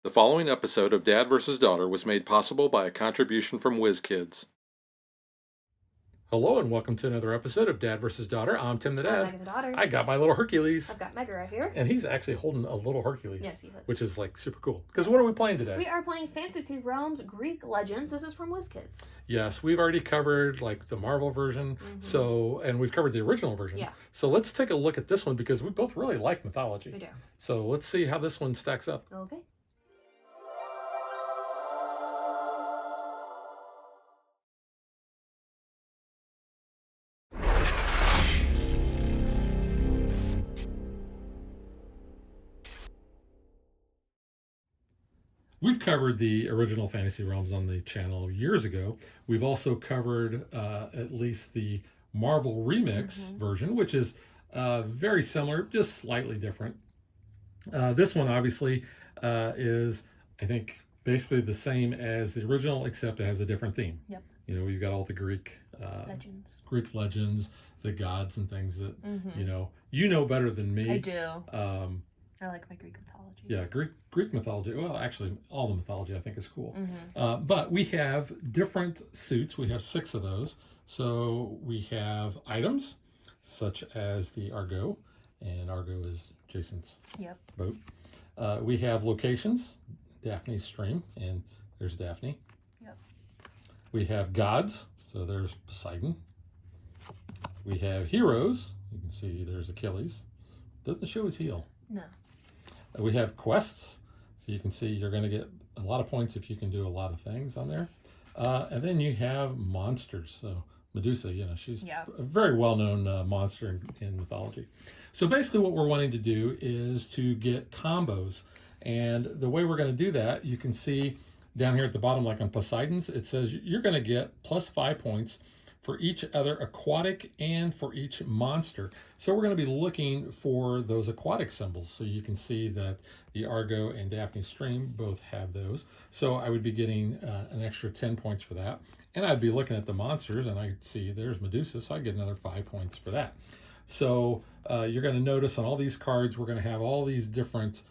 The following episode of Dad vs. Daughter was made possible by a contribution from WizKids. Hello and welcome to another episode of Dad vs. Daughter. I'm Tim the I'm Dad. Megan the daughter. I got my little Hercules. I've got Mega right here. And he's actually holding a little Hercules. Yes, he is. Which is like super cool. Because what are we playing today? We are playing Fantasy Realms Greek Legends. This is from WizKids. Yes, we've already covered like the Marvel version. And we've covered the original version. Yeah. So let's take a look at this one because we both really like mythology. We do. So let's see how this one stacks up. Okay. We've covered the original Fantasy Realms on the channel years ago. We've also covered at least the Marvel Remix version, which is very similar, just slightly different. This one obviously is, I think, basically the same as the original, except it has a different theme. Yep. You know, you've got all the Greek legends, the gods and things that you know better than me. I do. I like my Greek mythology. Yeah, Greek mythology. Well, actually, all the mythology I think is cool. But we have different suits. We have 6 of those. So we have items such as the Argo, and Argo is Jason's boat. We have locations, Daphne's stream, and there's Daphne. Yep. We have gods, so there's Poseidon. We have heroes. You can see there's Achilles. Doesn't show his heel. No. We have quests, so you can see you're going to get a lot of points if you can do a lot of things on there. And then you have monsters. So Medusa, she's a very well-known monster in mythology. So basically what we're wanting to do is to get combos. And the way we're going to do that, you can see down here at the bottom, like on Poseidon's, it says you're going to get plus 5 points for each other aquatic and for each monster. So we're going to be looking for those aquatic symbols. So you can see that the Argo and Daphne stream both have those. So I would be getting an extra 10 points for that. And I'd be looking at the monsters and I'd see there's Medusa, so I get another 5 points for that. So you're going to notice on all these cards, we're going to have all these different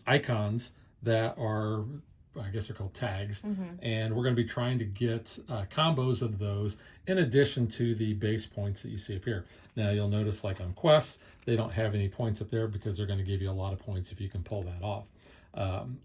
icons that are, I guess they're called tags, and we're going to be trying to get combos of those in addition to the base points that you see up here. Now you'll notice like on quests, they don't have any points up there because they're going to give you a lot of points if you can pull that off.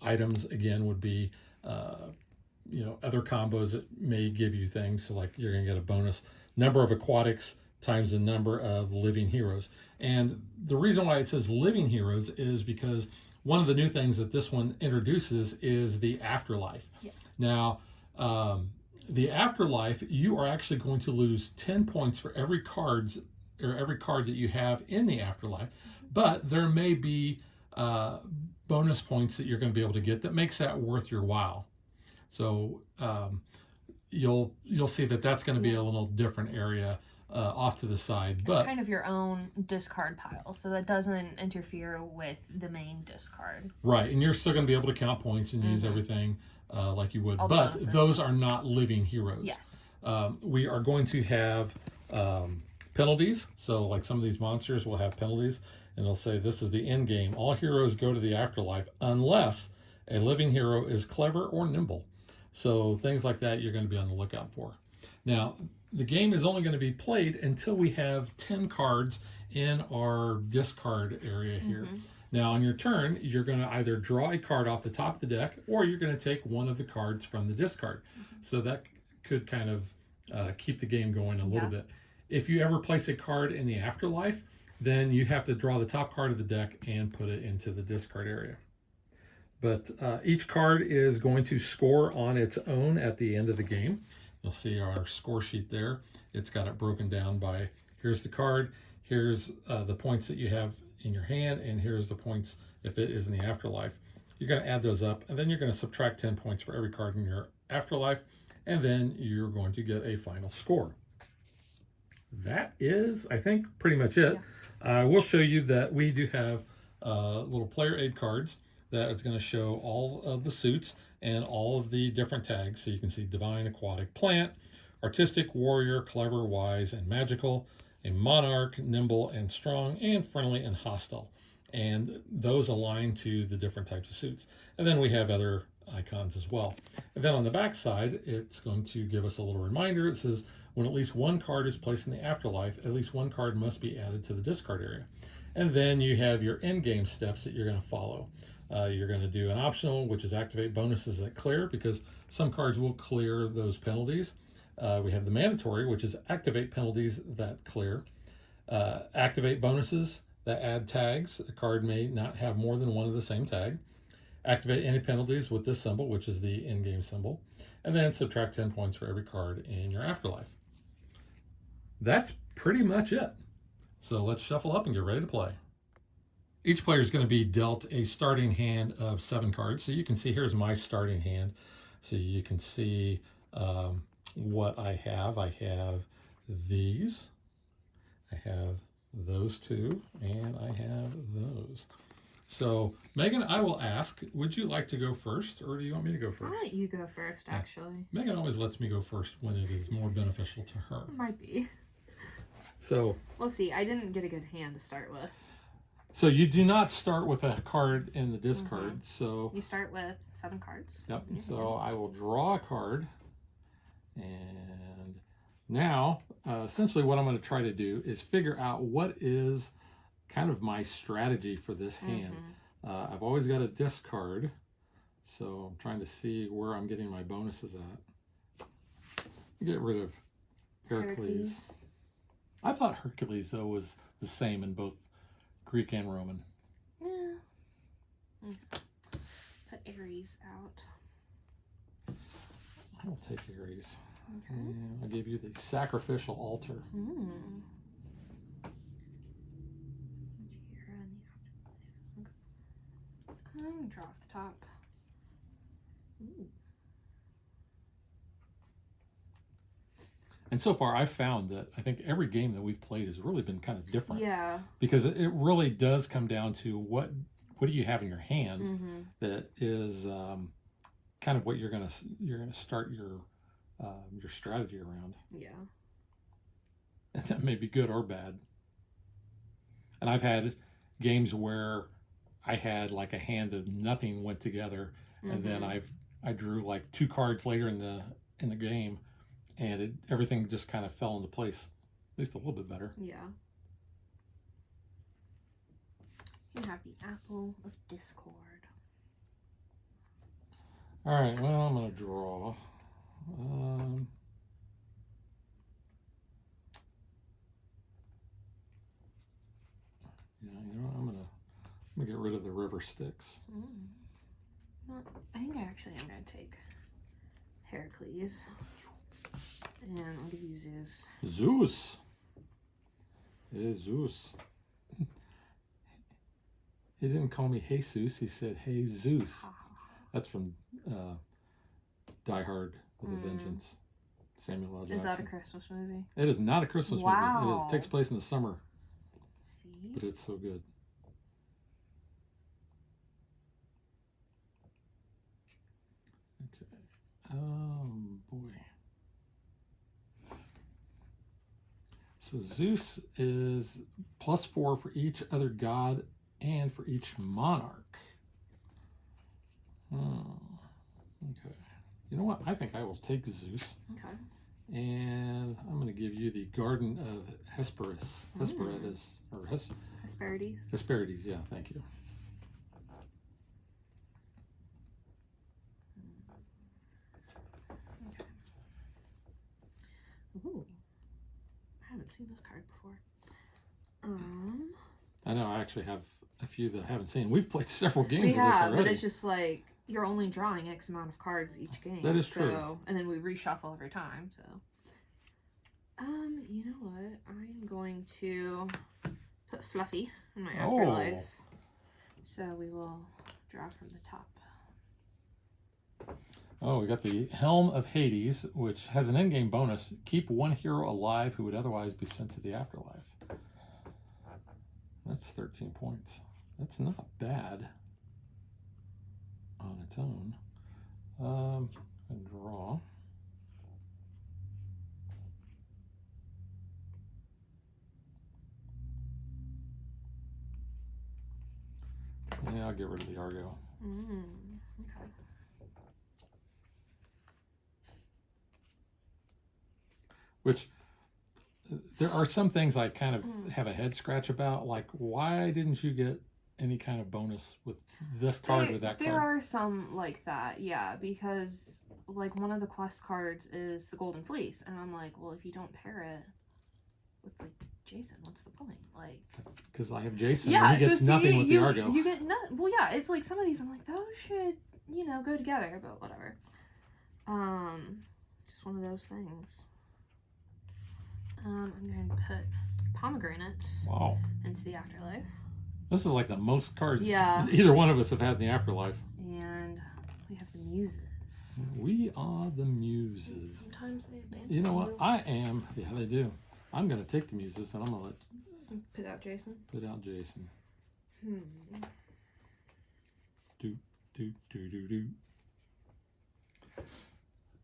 Items, again, would be other combos that may give you things. So like you're going to get a bonus number of aquatics times the number of living heroes. And the reason why it says living heroes is because one of the new things that this one introduces is the afterlife. Yes. Now, the afterlife, you are actually going to lose 10 points for every card that you have in the afterlife, but there may be bonus points that you're going to be able to get that makes that worth your while. So you'll see that that's going to be a little different area off to the side. But it's kind of your own discard pile, so that doesn't interfere with the main discard. Right, and you're still going to be able to count points and use everything like you would. But those are not living heroes. Yes. We are going to have penalties. So like some of these monsters will have penalties, and they'll say this is the end game. All heroes go to the afterlife unless a living hero is clever or nimble. So things like that you're going to be on the lookout for. Now, the game is only going to be played until we have 10 cards in our discard area here. Now, on your turn, you're going to either draw a card off the top of the deck, or you're going to take one of the cards from the discard. So that could kind of keep the game going a little bit. If you ever place a card in the afterlife, then you have to draw the top card of the deck and put it into the discard area. But each card is going to score on its own at the end of the game. You'll see our score sheet there. It's got it broken down by here's the card, here's the points that you have in your hand, and here's the points if it is in the afterlife. You're going to add those up, and then you're going to subtract 10 points for every card in your afterlife, and then you're going to get a final score. That is, I think, pretty much it. I will show you that we do have little player aid cards that is going to show all of the suits and all of the different tags. So you can see divine, aquatic, plant, artistic, warrior, clever, wise, and magical, a monarch, nimble and strong, and friendly and hostile. and those align to the different types of suits. And then we have other icons as well. And then on the back side, it's going to give us a little reminder. It says, when at least one card is placed in the afterlife, at least one card must be added to the discard area. And then you have your end game steps that you're going to follow. You're going to do an optional, which is activate bonuses that clear, because some cards will clear those penalties. We have the mandatory, which is activate penalties that clear. Activate bonuses that add tags. A card may not have more than one of the same tag. Activate any penalties with this symbol, which is the in-game symbol. And then subtract 10 points for every card in your afterlife. That's pretty much it. So let's shuffle up and get ready to play. Each player is going to be dealt a starting hand of 7 cards. So you can see, here's my starting hand. So you can see what I have. I have these. I have those 2, and I have those. So, Megan, I will ask, would you like to go first, or do you want me to go first? I'll let you go first, actually. Megan always lets me go first when it is more beneficial to her. Might be. So, We'll see. I didn't get a good hand to start with. So you do not start with a card in the discard. So you start with 7 cards. Yep. So I will draw a card, and now essentially what I'm going to try to do is figure out what is kind of my strategy for this hand. I've always got a discard, so I'm trying to see where I'm getting my bonuses at. Get rid of Heracles. I thought Hercules though was the same in both Greek and Roman. Yeah. Put Ares out. I will take Ares. Okay. And I'll give you the sacrificial altar. Draw off the top. Ooh. And so far, I've found that I think every game that we've played has really been kind of different. Yeah. Because it really does come down to what do you have in your hand that is kind of what you're gonna start your strategy around. Yeah. And that may be good or bad. And I've had games where I had like a hand of nothing went together, and then I drew like 2 cards later in the game, and everything just kind of fell into place, at least a little bit better. Yeah. You have the Apple of Discord. All right, well, I'm going to draw. Yeah, you know, I'm gonna get rid of the river Styx. Well, I think I actually am going to take Heracles. And I'll give you Zeus. Zeus. It is Zeus. He didn't call me Jesus. He said, "Hey Zeus." That's from Die Hard with a Vengeance. Samuel L. Jackson. Is that a Christmas movie? It is not a Christmas movie. It takes place in the summer. See? But it's so good. Okay. Boy. So Zeus is +4 for each other god and for each monarch. Okay. You know what? I think I will take Zeus. Okay. And I'm going to give you the Garden of Hesperides. Hesperides. Hesperides. Hesperides, yeah, thank you. Okay. Ooh. I haven't seen this card before. I know, I actually have a few that I haven't seen. We've played several games of this already. But it's just like you're only drawing X amount of cards each game. That is true. And then we reshuffle every time, so. You know what? I'm going to put Fluffy in my afterlife. So we will draw from the top. Oh, we got the Helm of Hades, which has an endgame bonus. Keep 1 hero alive who would otherwise be sent to the afterlife. That's 13 points. That's not bad on its own. And draw. Yeah, I'll get rid of the Argo. Okay. Which, there are some things I kind of have a head scratch about, like why didn't you get any kind of bonus with this card with that card? There are some like that, yeah, because like one of the quest cards is the Golden Fleece, and I'm like, well, if you don't pair it with like Jason, what's the point? Like, because I have Jason, yeah, and he gets nothing with the Argo. You get nothing. Well, yeah, it's like some of these, I'm like, those should, you know, go together, but whatever. Just one of those things. I'm going to put pomegranates into the afterlife. This is like the most cards yeah. either one of us have had in the afterlife. And we have the muses. We are the muses. Sometimes they abandon you know what? I am. Yeah, they do. I'm going to take the muses and I'm going to put out Jason. Put out Jason. Do.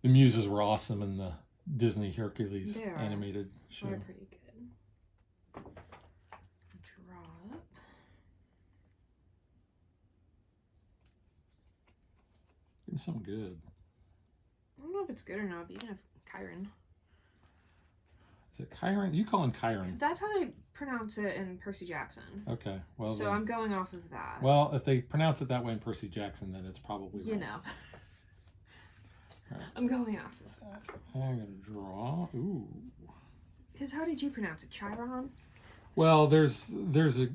The muses were awesome in the Disney Hercules animated show. They're pretty good. Drop. Give me something good. I don't know if it's good or not, but you can have Chiron. Is it Chiron? You call him Chiron. That's how they pronounce it in Percy Jackson. Okay. Well, so I'm going off of that. Well, if they pronounce it that way in Percy Jackson, then it's probably you know. Right. I'm going off of that. I'm going to draw. Ooh. Because how did you pronounce it? Chiron? Well, there's a...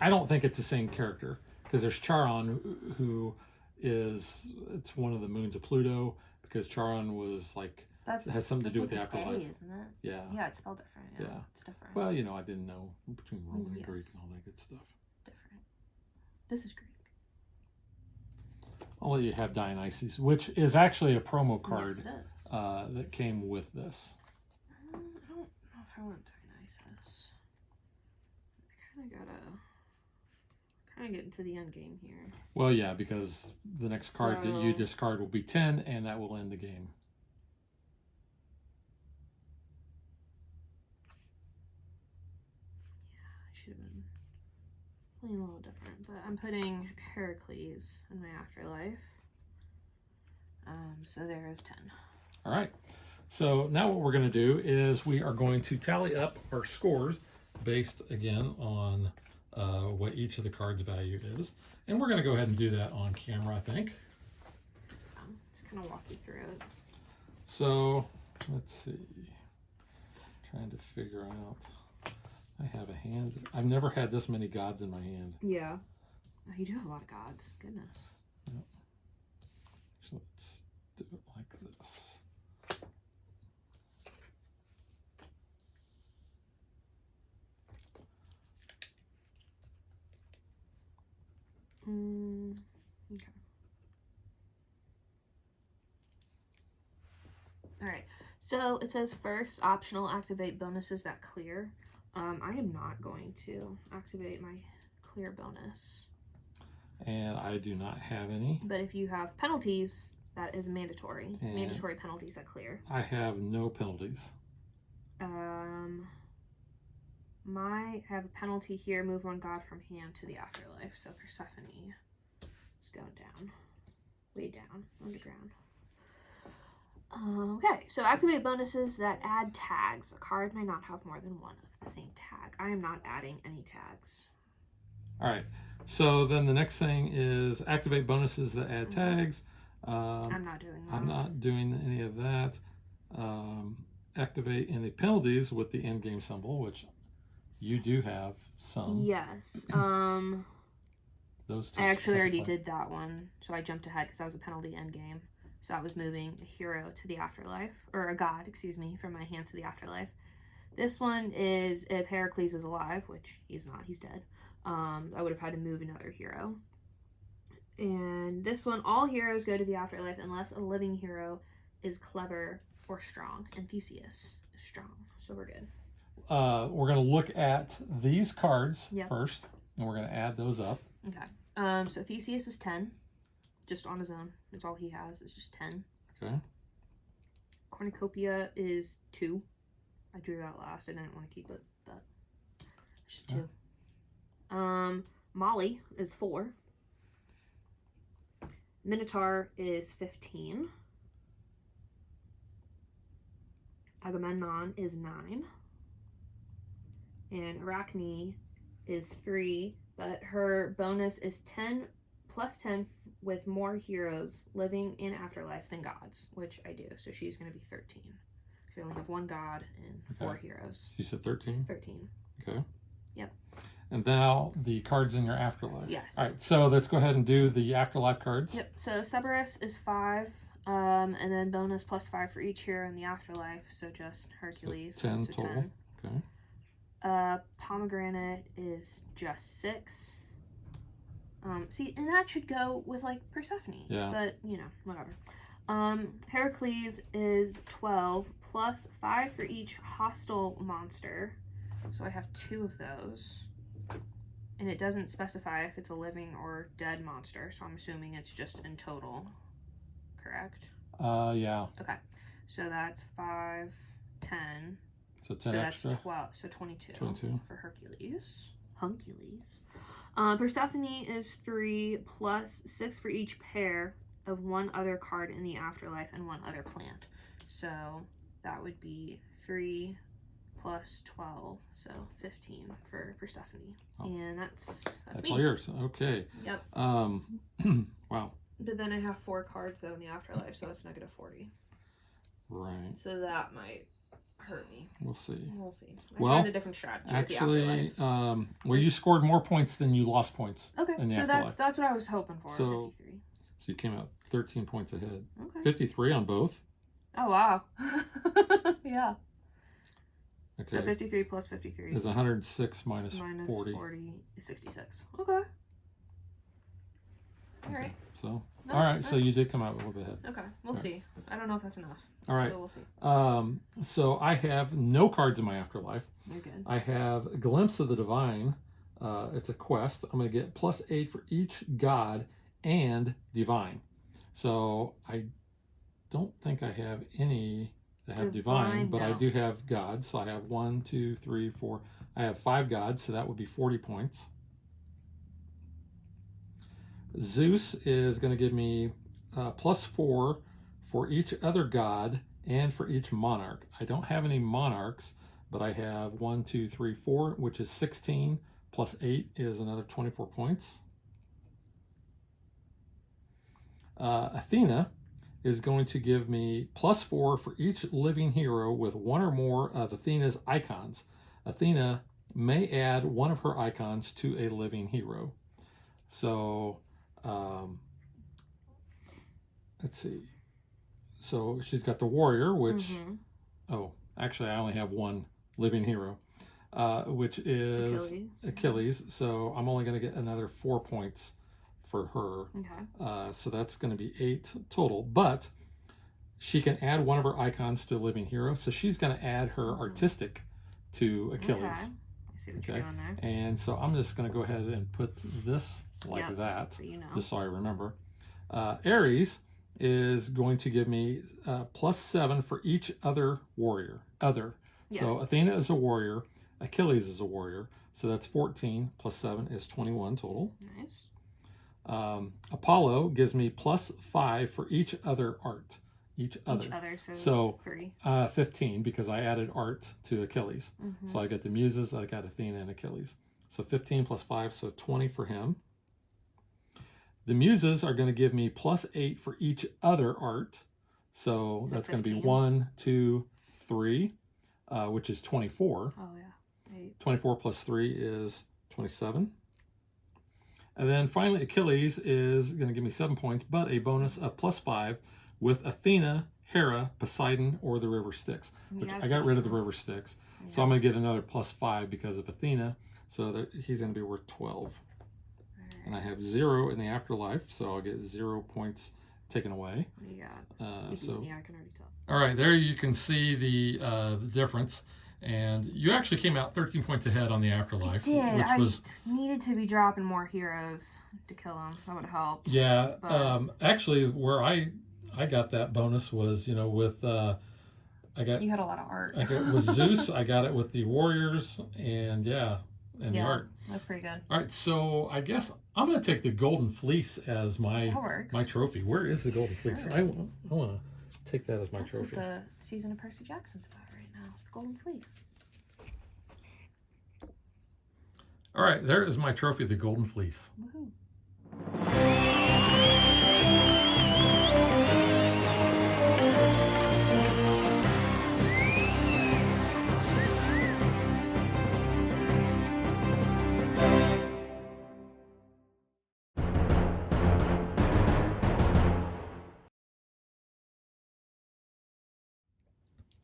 I don't think it's the same character. Because there's Charon, who is... It's one of the moons of Pluto. Because Charon was like... has something to do with the afterlife. A, isn't it? Yeah. Yeah, it's spelled different. Yeah. It's different. Well, you know, I didn't know between Roman and Greek and all that good stuff. Different. This is Greek. I'll let you have Dionysus, which is actually a promo card yes, that came with this. I don't know if I want Dionysus. I kind of get into the end game here. Well, yeah, because the next card that you discard will be 10, and that will end the game. Yeah, I should have been playing a little different, but I'm putting Heracles in my afterlife. So there is 10. All right. So now what we're going to do is we are going to tally up our scores based, again, on what each of the cards' value is. And we're going to go ahead and do that on camera, I think. Just kind of walk you through it. So, let's see. Trying to figure out. I have a hand. I've never had this many gods in my hand. Yeah. Oh, you do have a lot of gods. Goodness. Yep. So let's do it like this. Okay. All right. So it says first optional activate bonuses that clear. I am not going to activate my clear bonus. And I do not have any. But if you have penalties, that is mandatory. And mandatory penalties that clear. I have no penalties. I have a penalty here. Move one god from hand to the afterlife. So Persephone is going down. Way down. Underground. Okay, so activate bonuses that add tags. A card may not have more than one of the same tag. I am not adding any tags. All right. So then the next thing is activate bonuses that add tags. I'm not doing that. I'm not doing any of that. Activate any penalties with the end game symbol, which you do have some. Yes. Those two. I actually already did that one, so I jumped ahead because that was a penalty end game. So that was moving a hero to the afterlife, or a god, excuse me, from my hand to the afterlife. This one is if Heracles is alive, which he's not, he's dead. I would have had to move another hero. And this one, all heroes go to the afterlife unless a living hero is clever or strong. And Theseus is strong, so we're good. We're going to look at these cards first, and we're going to add those up. Okay. So Theseus is 10. Just on his own. It's all he has. It's just 10. Okay. Cornucopia is 2. I drew that last. I didn't want to keep it, but it's just 2. Molly is 4. Minotaur is 15. Agamemnon is 9. And Arachne is 3, but her bonus is 10 plus 10 with more heroes living in afterlife than gods, which I do. So she's going to be 13. Because I only have 1 god and 4 heroes. You said 13? 13. Okay. Yep. And now the cards in your afterlife. Yes. All right, so let's go ahead and do the afterlife cards. Yep. So Cerberus is 5, and then bonus plus 5 for each hero in the afterlife. So just Hercules. So 10 total. 10. Okay. Pomegranate is just 6. See, and that should go with like Persephone. Yeah. But you know, whatever. Heracles is 12 plus 5 for each hostile monster. So I have 2 of those. And it doesn't specify if it's a living or dead monster, so I'm assuming it's just in total. Correct? Yeah. Okay. So that's 5, 10. So 10 so extra. That's 12. So 22. 22. For Hercules. Persephone is 3 plus 6 for each pair of 1 other card in the afterlife and 1 other plant. So that would be 3 plus 12, so 15 for Persephone. Oh. And that's me. All yours. Okay. Yep. Wow. But then I have 4 cards though in the afterlife, so it's negative 40. Right. So that might hurt me. We'll see. We'll see. I tried a different strategy. Actually, well, you scored more points than you lost points. Okay, in the so afterlife. that's what I was hoping for. So, 53. So you came out 13 points ahead. Okay. 53 on both. Oh wow. Yeah. Okay. So 53 plus 53 is 106 minus 40. 40 is 66. Okay. All right. So, all right. So you did come out a little bit ahead. Okay. We'll see. I don't know if that's enough. All right. But we'll see. So I have no cards in my afterlife. You're good. I have a Glimpse of the Divine. It's a quest. I'm going to get plus 8 for each god and divine. So I don't think I have any that have divine, but no. I do have gods. So I have 1, 2, 3, 4. I have 5 gods, so that would be 40 points. Zeus is going to give me plus 4 for each other god and for each monarch. I don't have any monarchs, but I have 1, 2, 3, 4, which is 16, plus 8 is another 24 points. Athena is going to give me plus 4 for each living hero with 1 or more of Athena's icons. Athena may add 1 of her icons to a living hero. So, let's see. So she's got the warrior, which, oh, actually I only have 1 living hero, which is Achilles. So I'm only going to get another 4 points for her. Okay. So that's going to be 8 total, but she can add 1 of her icons to a living hero. So she's going to add her artistic to Achilles. Okay. I see what you're doing there. And so I'm just going to go ahead and put this like that, so you know. Just so I remember. Ares is going to give me plus 7 for each other warrior. Yes. So Athena is a warrior, Achilles is a warrior, so that's 14 plus 7 is 21 total. Nice. Apollo gives me plus 5 for each other art. Each other, so 3. 15 because I added art to Achilles. So I got the Muses, I got Athena and Achilles. So 15 plus 5, so 20 for him. The Muses are going to give me plus 8 for each other art. So that's going to be 1, 2, 3, which is 24. Oh, yeah. 8. 24 plus 3 is 27. And then finally, Achilles is going to give me 7 points, but a bonus of plus 5 with Athena, Hera, Poseidon, or the River Styx. Which I got rid of the River Styx. Yeah. So I'm going to get another plus 5 because of Athena. So he's going to be worth 12. And I have 0 in the afterlife, so I'll get 0 points taken away. What do you got? So yeah, I can already tell. All right, there you can see the difference. And you actually came out 13 points ahead on the afterlife. I did. I needed to be dropping more heroes to kill them. That would have helped. Yeah. Actually, where I got that bonus was, with You had a lot of art. I got with Zeus. I got it with the warriors, and the art. That's pretty good. All right, so I guess I'm going to take the Golden Fleece as That works. my trophy. Where is the Golden Fleece? Sure. I want to take that as my That's trophy. what the season of Percy Jackson's about right now. It's the Golden Fleece. All right, there is my trophy, the Golden Fleece. Woohoo.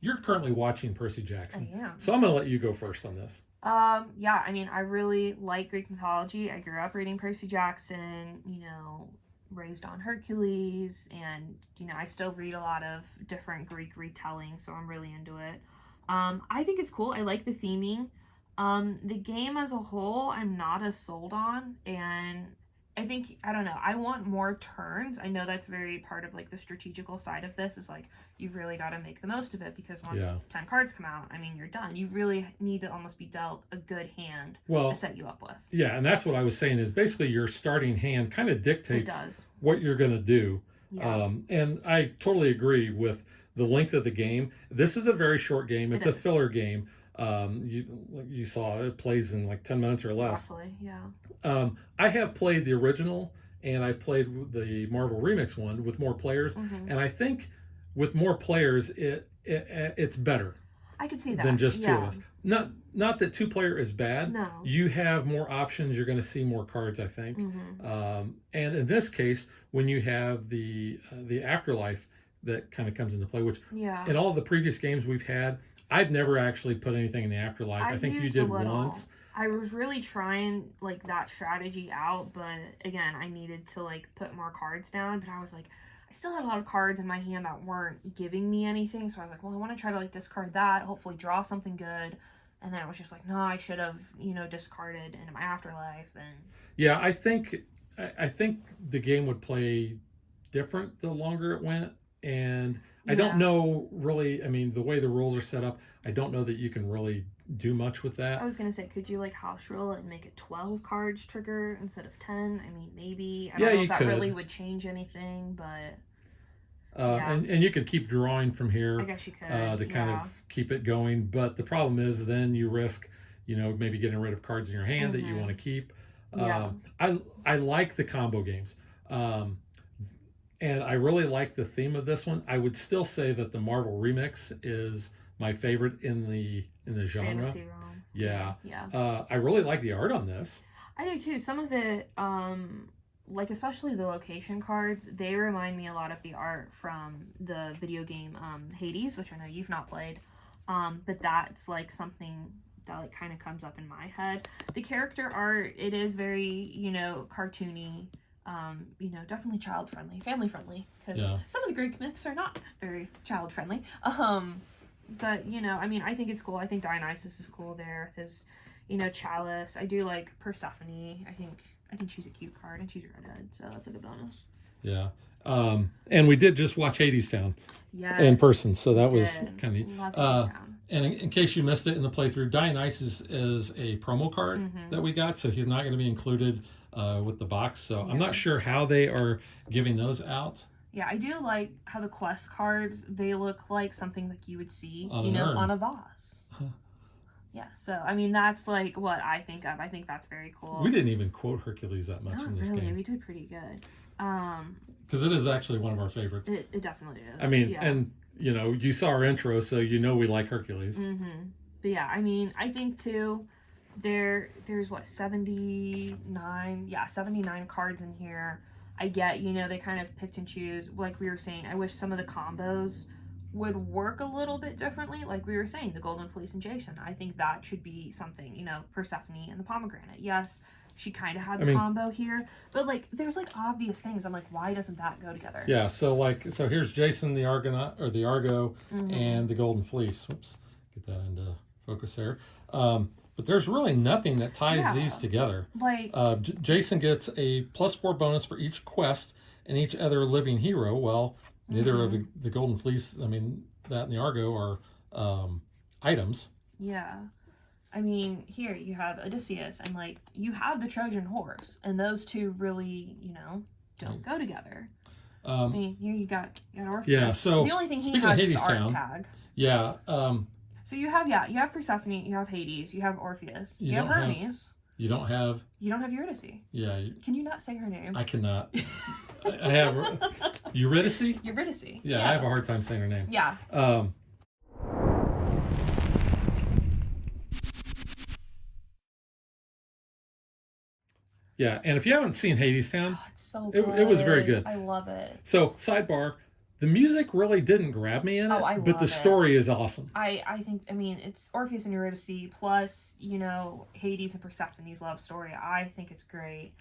You're currently watching Percy Jackson. I am. So I'm going to let you go first on this. Yeah, I mean, I really like Greek mythology. I grew up reading Percy Jackson, you know, raised on Hercules, and, you know, I still read a lot of different Greek retellings, so I'm really into it. I think it's cool. I like the theming. The game as a whole, I'm not as sold on, and I think, I don't know, I want more turns. I know that's very part of, like, the strategical side of this is, like, you've really got to make the most of it because once 10 cards come out, I mean, you're done. You really need to almost be dealt a good hand to set you up with. Yeah, and that's what I was saying is basically your starting hand kind of dictates what you're going to do. Yeah. And I totally agree with the length of the game. This is a very short game. It's a filler game. You saw it plays in like 10 minutes or less. Roughly, yeah. I have played the original and I've played the Marvel Remix one with more players, and I think with more players it's better. I could see that than just two of us. Not that 2-player is bad. No. You have more options. You're going to see more cards, I think. And in this case, when you have the afterlife that kind of comes into play, which in all the previous games we've had, I've never actually put anything in the afterlife. I think you did once. I was really trying like that strategy out, but again, I needed to like put more cards down. But I was like, I still had a lot of cards in my hand that weren't giving me anything. So I was like, well, I want to try to like discard that, hopefully draw something good. And then it was just like, no, I should have, you know, discarded into my afterlife. And yeah, I think the game would play different the longer it went. And I don't know really, I mean, the way the rules are set up, I don't know that you can really do much with that. I was going to say, could you like house rule it and make it 12 cards trigger instead of 10? I mean, maybe. I don't know if that really would change anything, but... And you could keep drawing from here. I guess you could. To kind of keep it going. But the problem is then you risk, you know, maybe getting rid of cards in your hand that you want to keep. I like the combo games. And I really like the theme of this one. I would still say that the Marvel Remix is my favorite in the genre. Fantasy realm. Yeah. I really like the art on this. I do too. Some of it, like especially the location cards, they remind me a lot of the art from the video game Hades, which I know you've not played. But that's like something that like kind of comes up in my head. The character art, it is very, you know, cartoony. You know, definitely child friendly, family friendly, because some of the Greek myths are not very child friendly. But you know, I mean, I think it's cool. I think Dionysus is cool there. There's, you know, Chalice. I do like Persephone. I think she's a cute card and she's a redhead, so that's a good bonus. Yeah. And we did just watch Hades Town in person, so that was kind of neat. And in case you missed it in the playthrough, Dionysus is a promo card that we got, so he's not going to be included with the box. So I'm not sure how they are giving those out. Yeah, I do like how the quest cards, they look like something like you would see, on on a vase. Yeah, so, I mean, that's, like, what I think of. I think that's very cool. We didn't even quote Hercules that much in this game. We did pretty good. Because it is actually one of our favorites. It definitely is. I mean, and, you know, you saw our intro, so you know we like Hercules. But, yeah, I mean, I think, too, there's, what, 79? Yeah, 79 cards in here. I get, you know, they kind of picked and choose. Like we were saying, I wish some of the combos would work a little bit differently. Like we were saying, the Golden Fleece and Jason. I think that should be something, you know, Persephone and the pomegranate. Yes, she kind of had the combo here, but like there's like obvious things. I'm like, why doesn't that go together? Yeah, so here's Jason the Argonaut or the Argo and the Golden Fleece. Whoops, get that into focus there. But there's really nothing that ties these together. Like Jason gets a +4 bonus for each quest and each other living hero. Well, neither of the Golden Fleece, I mean, that and the Argo are items. Yeah. I mean, here you have Odysseus, and like you have the Trojan horse, and those two really, don't go together. I mean, here you got Orpheus. Yeah. So the only thing he speaking has of is the art Hadestown, tag. yeah. So you have Persephone, you have Hades, you have Orpheus, you have Hermes. You don't have Eurydice. Yeah. Can you not say her name? I cannot. I have Eurydice. Eurydice. Yeah, I have a hard time saying her name. Yeah. Yeah, and if you haven't seen Hadestown, It's so good. it was very good. I love it. So, sidebar, the music really didn't grab me in it, I but love the it. story is awesome. I think, it's Orpheus and Eurydice plus, Hades and Persephone's love story. I think it's great.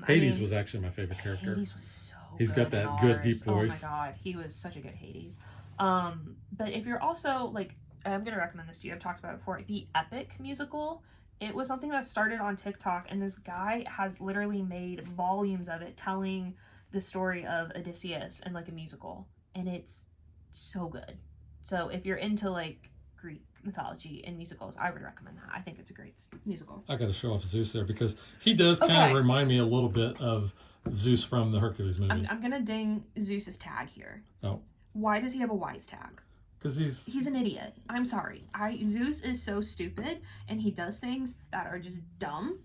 Hades was actually my favorite character. Hades was so He's good got that in good, ours. deep voice. Oh my god, he was such a good Hades. But if you're also, like, I'm going to recommend this to you. I've talked about it before. The Epic musical. It was something that started on TikTok, and this guy has literally made volumes of it telling the story of Odysseus in, like, a musical. And it's so good. So if you're into, like, Greek mythology and musicals, I would recommend that. I think it's a great musical. I got to show off Zeus there because he does kind of remind me a little bit of Zeus from the Hercules movie. I'm going to ding Zeus's tag here. Oh. Why does he have a wise tag? Because he's an idiot. I'm sorry. Zeus is so stupid, and he does things that are just dumb.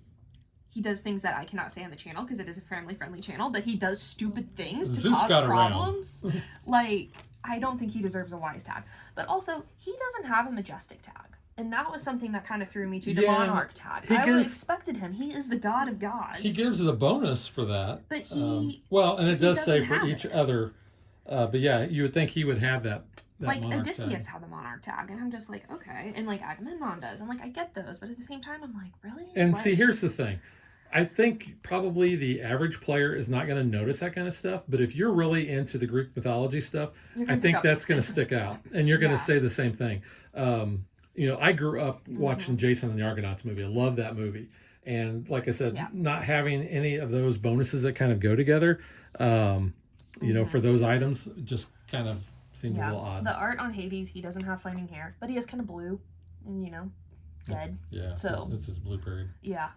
He does things that I cannot say on the channel because it is a family-friendly channel, but he does stupid things to Zeus cause got problems. Like, I don't think he deserves a wise tag. But also, he doesn't have a majestic tag. And that was something that kind of threw me to the monarch tag. I would expected him. He is the god of gods. He gives the bonus for that. But he... and it does say for each other... but yeah, you would think he would have that like Odysseus had the monarch tag, and I'm just like, okay, and like Agamemnon does, and like I get those, but at the same time I'm like, really? And see, here's the thing, I think probably the average player is not going to notice that kind of stuff, but if you're really into the Greek mythology stuff, I think that's going to stick out, and you're going to say the same thing. I grew up watching Jason and the Argonauts movie. I love that movie, and like I said, not having any of those bonuses that kind of go together, for those items, just kind of seems a little odd. The art on Hades, he doesn't have flaming hair, but he is kind of blue, and dead. So this is blue period. Yeah.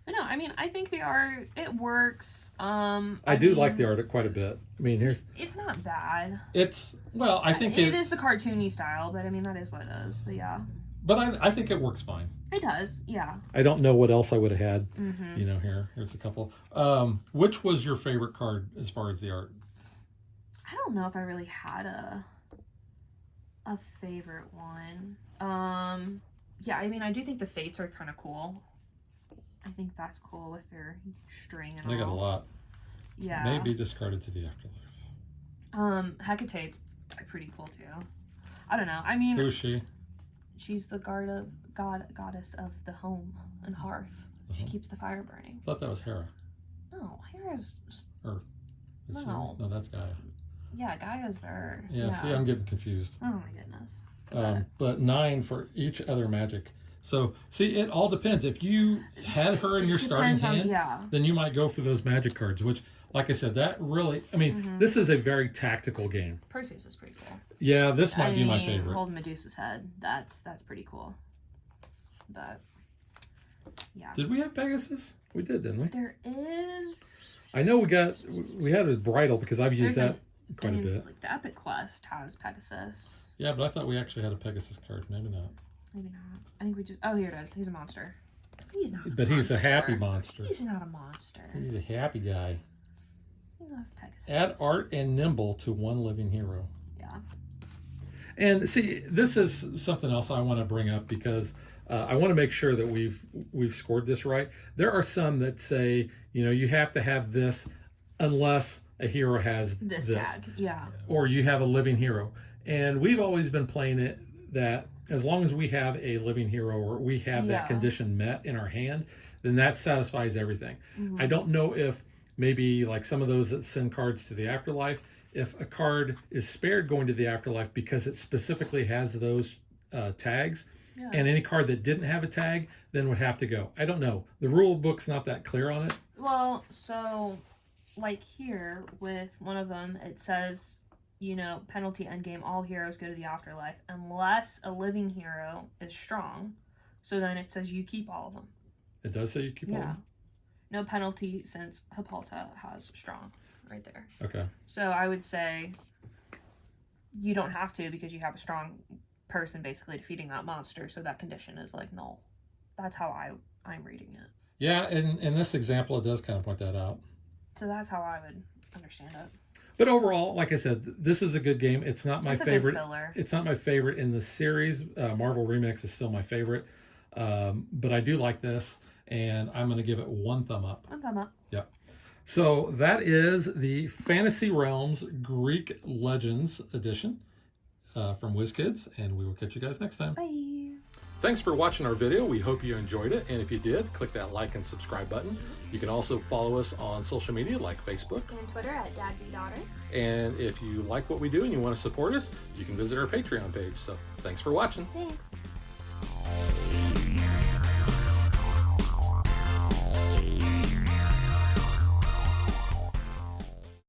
But no, I mean, I think the art, it works. I do like the art quite a bit. I mean, it's not bad. I think it is the cartoony style, but I mean, that is what it is. But yeah. But I think it works fine. It does, yeah. I don't know what else I would have had. Here's a couple. Which was your favorite card as far as the art? I don't know if I really had a favorite one. Yeah, I mean, I do think the Fates are kind of cool. I think that's cool with their string and all. They got a lot. Yeah. May be discarded to the afterlife. Hecate's pretty cool too. I don't know. I mean, who is she? She's the goddess of the home and hearth. She keeps the fire burning. I thought that was Hera. No, Hera's just Earth. No, that's Gaia. Yeah, Gaia's there. Yeah, see, I'm getting confused. Oh my goodness. But 9 for each other magic. So, see, it all depends. If you had her in your starting hand, then you might go for those magic cards, which, like I said, that really, I mean, this is a very tactical game. Perseus is pretty cool. Yeah, this might be my favorite. Holding Medusa's head, that's pretty cool. But, yeah. Did we have Pegasus? We did, didn't we? There is... I know we had a bridle because I've used that quite a bit. Like the Epic Quest has Pegasus. Yeah, but I thought we actually had a Pegasus card. Maybe not. Maybe not. I think we just... Oh, here it is. He's a monster. He's not a monster. But he's a happy monster. He's not a monster. He's a happy guy. We love Pegasus. Add art and nimble to one living hero. Yeah. And see, this is something else I want to bring up because I want to make sure that we've scored this right. There are some that say, you have to have this unless a hero has this tag. Yeah. Or you have a living hero. And we've always been playing it that as long as we have a living hero or we have that condition met in our hand, then that satisfies everything. I don't know if maybe like some of those that send cards to the afterlife, if a card is spared going to the afterlife because it specifically has those tags, and any card that didn't have a tag then would have to go. I don't know. The rule book's not that clear on it. Well, so like here with one of them, it says, penalty endgame, all heroes go to the afterlife unless a living hero is strong So then it says you keep all of them. It does say you keep all of them? No penalty since Hippolyta has strong right there. Okay. So I would say you don't have to because you have a strong person basically defeating that monster. So that condition is like null. That's how I'm reading it. Yeah, and in this example, it does kind of point that out. So that's how I would understand it. But overall, like I said, this is a good game. It's not my favorite. Good filler. It's not my favorite in the series. Marvel Remix is still my favorite. But I do like this, and I'm going to give it 1 thumb up. 1 thumb up. Yep. So that is the Fantasy Realms Greek Legends edition from WizKids, and we will catch you guys next time. Bye. Thanks for watching our video. We hope you enjoyed it, and if you did, click that like and subscribe button. You can also follow us on social media like Facebook and Twitter at DadBeDaughter. And if you like what we do and you want to support us, you can visit our Patreon page. So thanks for watching. Thanks.